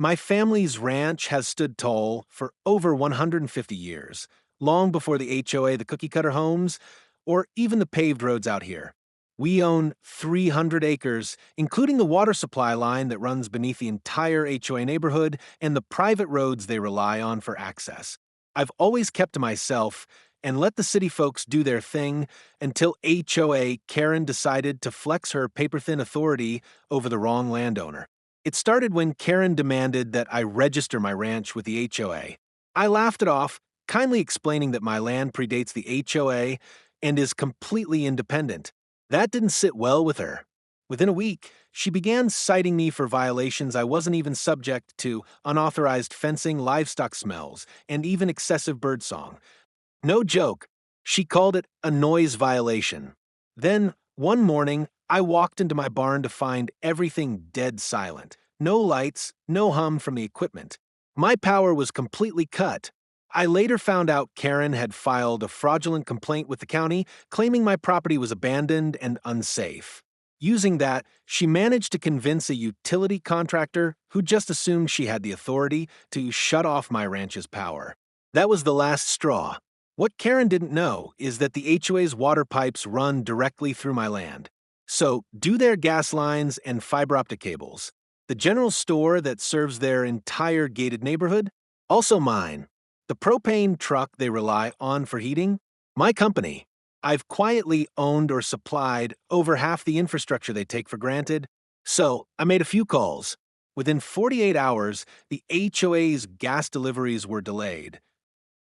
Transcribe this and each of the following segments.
My family's ranch has stood tall for over 150 years, long before the HOA, the cookie cutter homes, or even the paved roads out here. We own 300 acres, including the water supply line that runs beneath the entire HOA neighborhood and the private roads they rely on for access. I've always kept to myself and let the city folks do their thing until HOA Karen decided to flex her paper-thin authority over the wrong landowner. It started when Karen demanded that I register my ranch with the HOA. I laughed it off, kindly explaining that my land predates the HOA and is completely independent. That didn't sit well with her. Within a week, she began citing me for violations I wasn't even subject to: unauthorized fencing, livestock smells, and even excessive birdsong. No joke, she called it a noise violation. Then, one morning, I walked into my barn to find everything dead silent. No lights, no hum from the equipment. My power was completely cut. I later found out Karen had filed a fraudulent complaint with the county, claiming my property was abandoned and unsafe. Using that, she managed to convince a utility contractor, who just assumed she had the authority, to shut off my ranch's power. That was the last straw. What Karen didn't know is that the HOA's water pipes run directly through my land. So do their gas lines and fiber optic cables. The general store that serves their entire gated neighborhood, also mine. The propane truck they rely on for heating, my company. I've quietly owned or supplied over half the infrastructure they take for granted. So I made a few calls. Within 48 hours, the HOA's gas deliveries were delayed.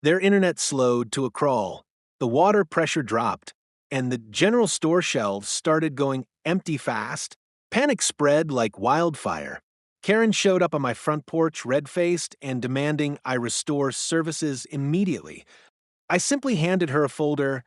Their internet slowed to a crawl, the water pressure dropped, and the general store shelves started going empty fast. Panic spread like wildfire. Karen showed up on my front porch, red-faced and demanding I restore services immediately. I simply handed her a folder,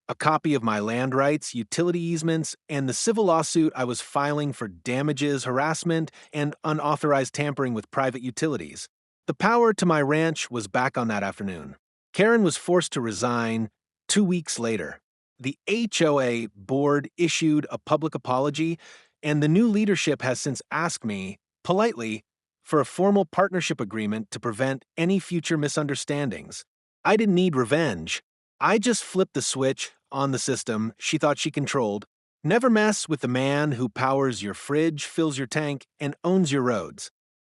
a copy of my land rights, utility easements, and the civil lawsuit I was filing for damages, harassment, and unauthorized tampering with private utilities. The power to my ranch was back on that afternoon. Karen was forced to resign 2 weeks later. The HOA board issued a public apology, and the new leadership has since asked me, politely, for a formal partnership agreement to prevent any future misunderstandings. I didn't need revenge. I just flipped the switch on the system she thought she controlled. Never mess with the man who powers your fridge, fills your tank, and owns your roads.